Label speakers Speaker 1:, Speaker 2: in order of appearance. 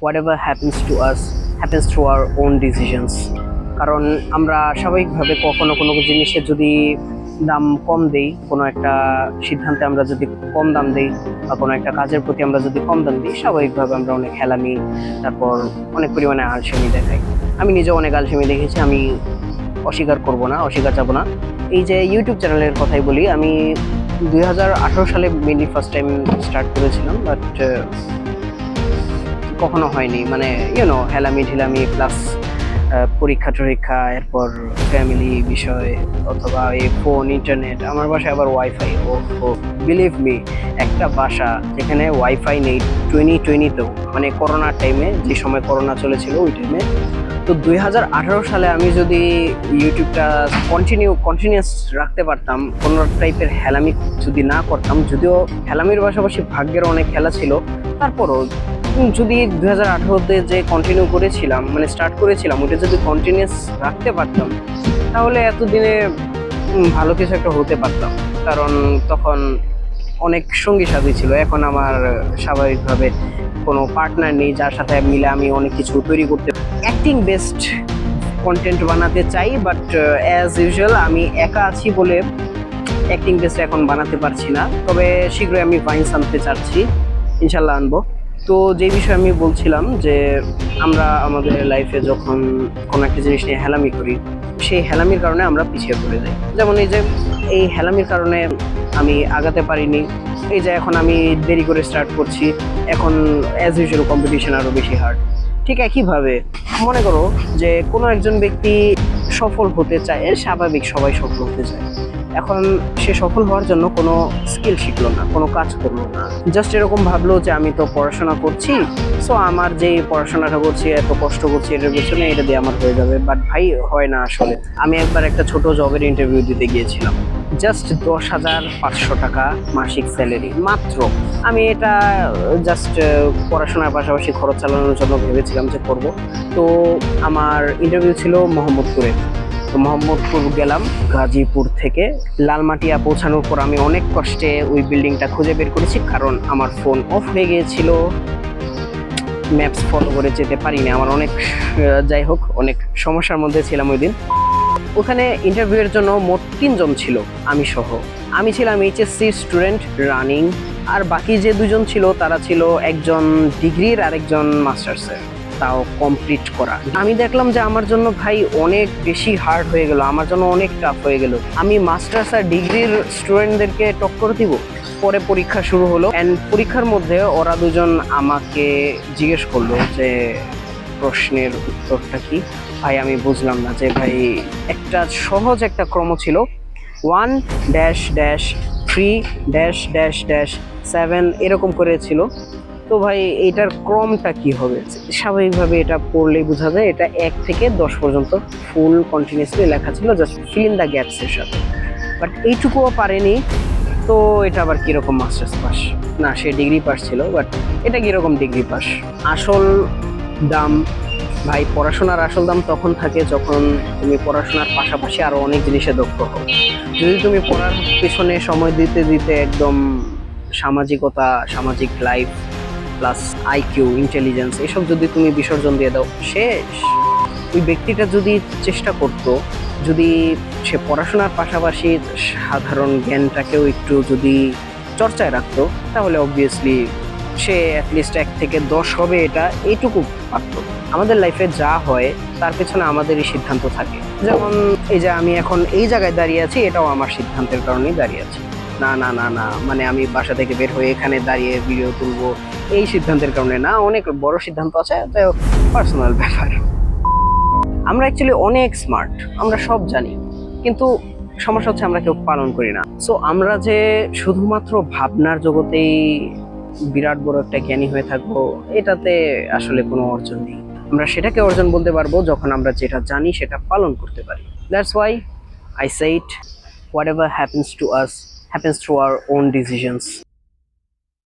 Speaker 1: whatever happens to us happens through our own decisions. কারণ আমরা স্বাভাবিকভাবে কখনো কোনো জিনিসের যদি দাম কম দেই, কোনো একটা সিদ্ধান্তে আমরা যদি কম দাম দেই বা কোনো একটা কাজের প্রতি আমরা যদি কম দাম দিই, স্বাভাবিকভাবে আমরা অনেক হেলামি, তারপর অনেক পরিমাণে আলসেমি দেখাই। আমি নিজেও অনেক আলসেমি দেখেছি, আমি অস্বীকার যাব না। এই যে ইউটিউব চ্যানেলের কথাই বলি, আমি 2018 সালে মেনলি ফার্স্ট টাইম স্টার্ট করেছিলাম, বাট কখনো হয়নি, মানে হেলামি ঢিলামি প্লাস পরীক্ষা টরীক্ষা, এরপর ফ্যামিলি বিষয় অথবা এই ফোন ইন্টারনেট। আমার বাসায় আবার ওয়াইফাই। ও বিলিভ মি, একটা বাসা যেখানে ওয়াইফাই নেই 2020তেও, মানে করোনার টাইমে, যে সময় করোনা চলেছিল ওই টাইমে। তো 2018 সালে আমি যদি ইউটিউবটা কন্টিনিউয়াস রাখতে পারতাম, কোনো টাইপের হেলামি যদি না করতাম, যদিও হেলামির পাশাপাশি ভাগ্যের অনেক খেলা ছিল, তারপরও যদি 2018তে যে কন্টিনিউ করেছিলাম, মানে স্টার্ট করেছিলাম, ওটা যদি কন্টিনিউয়াস রাখতে পারতাম, তাহলে এতদিনে ভালো কিছু একটা হতে পারতাম। কারণ তখন অনেক সঙ্গী সাথী ছিল। এখন আমার স্বাভাবিকভাবে কোনো পার্টনার নেই যার সাথে মিলে আমি অনেক কিছু তৈরি করতে, অ্যাক্টিং বেসড কন্টেন্ট বানাতে চাই, বাট অ্যাজ ইউজুয়াল আমি একা আছি বলে অ্যাক্টিং বেসড এখন বানাতে পারছি না। তবে শীঘ্রই আমি ভাইন্স আনতে চাচ্ছি, ইনশাল্লাহ আনবো। তো যে বিষয়ে আমি বলছিলাম যে আমরা আমাদের লাইফে যখন কোনো একটা জিনিস নিয়ে হেলামি করি, সেই হেলামির কারণে আমরা পিছিয়ে পড়ে যাই। যেমন এই হেলামির কারণে আমি আগাতে পারিনি, এই যে এখন আমি দেরি করে স্টার্ট করছি, এখন অ্যাজ ইউজুয়াল কম্পিটিশন আরও বেশি হার্ড। ঠিক একইভাবে মনে করো যে কোনো একজন ব্যক্তি সফল হতে চায়, স্বাভাবিক সবাই সফল হতে চায়। এখন সে সফল হওয়ার জন্য কোনো স্কিল শিখলো না, কোনো কাজ করলো না, জাস্ট এরকম ভাবলো যে আমি তো পড়াশোনা করছি, সো আমার যে পড়াশোনাটা করছি, এত কষ্ট করছি এটার পেছনে, এটা দিয়ে আমার হয়ে যাবে। বাট ভাই, হয় না আসলে। আমি একবার একটা ছোট জবের ইন্টারভিউ দিতে গিয়েছিলাম, জাস্ট 10,500 টাকা মাসিক স্যালারি মাত্র। আমি এটা জাস্ট পড়াশোনার পাশাপাশি খরচ চালানোর জন্য ভেবেছিলাম যে করব। তো আমার ইন্টারভিউ ছিল মোহাম্মদপুরে। তো মোহাম্মদপুর গেলাম গাজীপুর থেকে। লালমাটিয়া পৌঁছানোর পর আমি অনেক কষ্টে ওই বিল্ডিংটা খুঁজে বের করেছি, কারণ আমার ফোন অফ হয়ে গিয়েছিল, ম্যাপস ফলো করে যেতে পারিনি। আমার অনেক যাই হোক, অনেক সমস্যার মধ্যে ছিলাম ওই দিন। ওখানে ইন্টারভিউয়ের জন্য মোট 3 জন ছিল, আমি সহ। আমি ছিলাম এইচএসসি স্টুডেন্ট রানিং, আর বাকি যে 2 জন ছিল তারা ছিল একজন ডিগ্রির আর একজন মাস্টার্সের, তাও কমপ্লিট করা। আমি দেখলাম যে আমার জন্য ভাই অনেক বেশি হার্ড হয়ে গেল, আমার জন্য অনেক টাফ হয়ে গেল। আমি মাস্টার্স আর ডিগ্রির স্টুডেন্টদেরকে টক্কর দিব। পরে পরীক্ষা শুরু হলো, অ্যান্ড পরীক্ষার মধ্যে ওরা 2 জন আমাকে জিজ্ঞেস করলো যে প্রশ্নের উত্তরটা কি। ভাই আমি বুঝলাম না যে ভাই, একটা সহজ একটা ক্রম ছিল, 1-3-7 এরকম করে ছিল। তো ভাই এটার ক্রমটা কি হবে? স্বাভাবিকভাবে এটা পড়লেই বোঝা যায় এটা 1 থেকে 10 পর্যন্ত ফুল কন্টিনিউসলি লেখা ছিল, just fill in the gaps এর সাথে। বাট এইটুকুও পারেনি, তো এটা আবার কিরকম মাস্টার্স পাস? না, সে ডিগ্রি পাস ছিল, বাট এটা কিরকম ডিগ্রি পাস? আসল দাম ভাই, পড়াশোনার আসল দাম তখন থাকে যখন তুমি পড়াশোনার পাশাপাশি আরো অনেক জিনিসে দক্ষ হও। যদি তুমি পড়ার পেছনে সময় দিতে দিতে একদম সামাজিকতা, সামাজিক লাইফ প্লাস আইকিউ, ইন্টেলিজেন্স এসব যদি তুমি বিসর্জন দিয়ে দাও, শেষ। ওই ব্যক্তিটা যদি চেষ্টা করতো, যদি সে পড়াশোনার পাশাপাশি সাধারণ জ্ঞানটাকেও একটু যদি চর্চায় রাখতো, তাহলে অবভিয়াসলি সে অ্যাটলিস্ট 1 থেকে 10 হবে, এটা এইটুকু পারতো। আমাদের লাইফে যা হয় তার পেছনে আমাদেরই সিদ্ধান্ত থাকে। যেমন এই যে আমি এখন এই জায়গায় দাঁড়িয়ে আছি, এটাও আমার সিদ্ধান্তের কারণেই দাঁড়িয়ে আছি। না না না না, মানে আমি বাসা থেকে বের হয়ে এখানে দাঁড়িয়ে ভিডিও তুলবো এই সিদ্ধান্তের কারণে না, অনেক বড় সিদ্ধান্ত আছে, পার্সোনাল ব্যাপার। আমরা অ্যাকচুয়ালি অনেক স্মার্ট, আমরা সব জানি, কিন্তু সমস্যা হচ্ছে আমরা কেউ পালন করি না। সো আমরা যে শুধুমাত্র ভাবনার জগতেই বিরাট বড় একটা জ্ঞানী হয়ে থাকবো, এটাতে আসলে কোনো অর্জন নেই। আমরা সেটাকে অর্জন বলতে পারবো যখন আমরা যেটা জানি সেটা পালন করতে পারি। That's why I said, whatever happens to us happens through our own decisions.